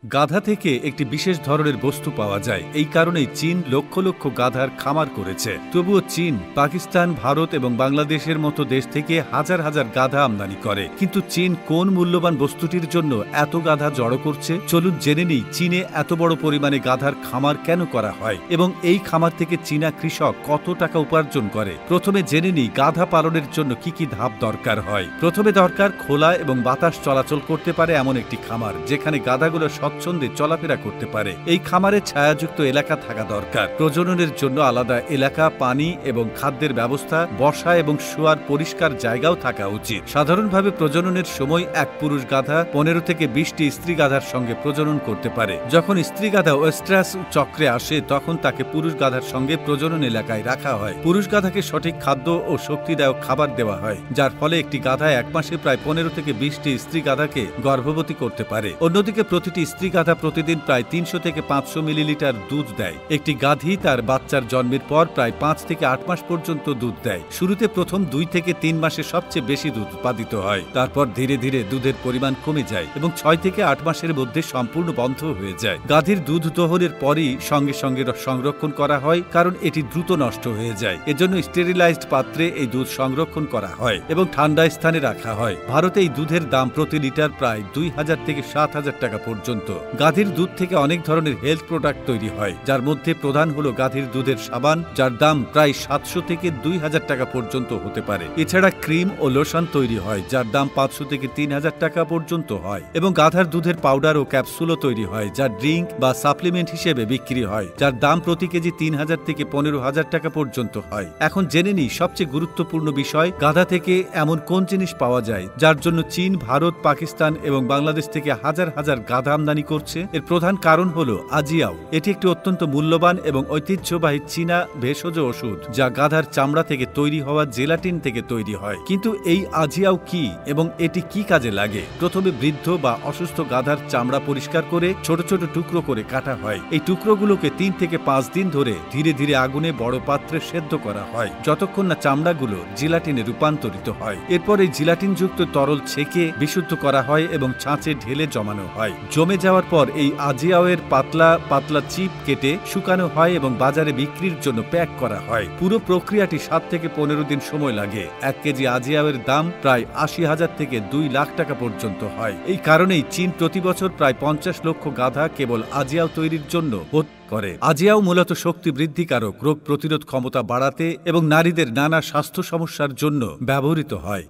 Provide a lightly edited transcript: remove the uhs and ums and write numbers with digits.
গাধা থেকে একটি বিশেষ ধরনের বস্তু পাওয়া যায়। এই কারণেই চীন লক্ষ লক্ষ গাধার খামার করেছে। তবুও চীন, পাকিস্তান, ভারত এবং বাংলাদেশের মতো দেশ থেকে হাজার হাজার গাধা আমদানি করে। কিন্তু চীন কোন মূল্যবান বস্তুটির জন্য এত গাধা জড়ো করছে? চলুন জেনে নিই চীনে এত বড় পরিমাণে গাধার খামার কেন করা হয় এবং এই খামার থেকে চীনা কৃষক কত টাকা উপার্জন করে। প্রথমে জেনে নিই গাধা পালনের জন্য কি কি ধাপ দরকার হয়। প্রথমে দরকার খোলা এবং বাতাস চলাচল করতে পারে এমন একটি খামার, যেখানে গাধাগুলো স্বচ্ছন্দে চলাফেরা করতে পারে। এই খামারে ছায়াযুক্ত এলাকা থাকা দরকার। প্রজননের জন্য আলাদা এলাকা, পানি এবং খাদ্যের ব্যবস্থা, বসা এবং শোয়ার পরিষ্কার জায়গাও থাকা উচিত। সাধারণভাবে প্রজননের সময় এক পুরুষ গাধা 15 থেকে 20টি স্ত্রী গাধার সঙ্গে প্রজনন করতে পারে। যখন স্ত্রী গাধা ওয়েস্ট্রাস চক্রে আসে তখন তাকে পুরুষ গাধার সঙ্গে প্রজনন এলাকায় রাখা হয়। পুরুষ গাধাকে সঠিক খাদ্য ও শক্তিদায়ক খাবার দেওয়া হয়, যার ফলে একটি গাধা এক মাসে প্রায় 15 থেকে 20টি স্ত্রী গাধাকে গর্ভবতী করতে পারে। অন্যদিকে প্রতিটি স্ত্রী গাধা প্রতিদিন প্রায় 300 থেকে 500 মিলিলিটার দুধ দেয়। একটি গাধী তার বাচ্চার জন্মের পর প্রায় 5 থেকে 8 মাস পর্যন্ত দুধ দেয়। শুরুতে প্রথম 2 থেকে 3 মাসে সবচেয়ে বেশি দুধ উৎপাদিত হয়। তারপর ধীরে ধীরে দুধের পরিমাণ কমে যায় এবং 6 থেকে 8 মাসের মধ্যে সম্পূর্ণ বন্ধ হয়ে যায়। গাধীর দুধ দোহনের পরই সঙ্গে সঙ্গে সংরক্ষণ করা হয়, কারণ এটি দ্রুত নষ্ট হয়ে যায়। এজন্য স্টেরিলাইজড পাত্রে এই দুধ সংরক্ষণ করা হয় এবং ঠান্ডা স্থানে রাখা হয়। ভারতে এই দুধের দাম প্রতি লিটার প্রায় 2000 থেকে 7000 টাকা পর্যন্ত। গাধীর দুধ থেকে অনেক ধরনের হেলথ প্রোডাক্ট তৈরি হয়, যার মধ্যে প্রধান হলো গাধীর দুধের সাবান, যার দাম প্রায় 700 থেকে 2000 টাকা পর্যন্ত হতে পারে। এছাড়া ক্রিম ও লোশন তৈরি হয়, যার দাম 500 থেকে 3000 টাকা পর্যন্ত হয়। এবং গাধার দুধের পাউডার ও ক্যাপসুলও তৈরি হয়, যা ড্রিঙ্ক বা সাপ্লিমেন্ট হিসেবে বিক্রি হয়, যার দাম প্রতি কেজি 3000 থেকে 15000 টাকা পর্যন্ত হয়। এখন জেনে নিই সবচেয়ে গুরুত্বপূর্ণ বিষয়, গাধা থেকে এমন কোন জিনিস পাওয়া যায় যার জন্য চীন, ভারত, পাকিস্তান এবং বাংলাদেশ থেকে হাজার হাজার গাধা আমদানি করছে। এর প্রধান কারণ হলো আজিয়াও। এটি একটি অত্যন্ত মূল্যবান এবং ঐতিহ্যবাহী চীনা ভেষজ ওষুধ, যা গাধার চামড়া থেকে তৈরি হওয়া জেলাটিন থেকে তৈরি হয়। কিন্তু এই আজিয়াও কি এবং এটি কি কাজে লাগে? প্রথমে বৃদ্ধ বা অসুস্থ গাধার চামড়া পরিষ্কার করে ছোট ছোট টুকরো করে কাটা হয়। এই টুকরোগুলোকে 3 থেকে 5 দিন ধরে ধীরে ধীরে আগুনে বড় পাত্রে সেদ্ধ করা হয়, যতক্ষণ না চামড়াগুলো জিলাটিনে রূপান্তরিত হয়। এরপর এই জিলাটিনযুক্ত তরল ছেঁকে বিশুদ্ধ করা হয় এবং ছাঁচে ঢেলে জমানো হয়। জমে যাওয়ার পর এই আজিয়াওয়ের পাতলা পাতলা চিপ কেটে শুকানো হয় এবং বাজারে বিক্রির জন্য প্যাক করা হয়। পুরো প্রক্রিয়াটি 7 থেকে 15 দিন সময় লাগে। 1 কেজি আজিয়াওয়ের দাম প্রায় 80,000 থেকে 2 লাখ টাকা পর্যন্ত হয়। এই কারণেই চীন প্রতি বছর প্রায় 50 লক্ষ গাধা কেবল আজিয়াও তৈরির জন্য করে। আজিয়াও মূলত শক্তি বৃদ্ধিকারক, রোগ প্রতিরোধ ক্ষমতা বাড়াতে এবং নারীদের নানা স্বাস্থ্য সমস্যার জন্য ব্যবহৃত হয়।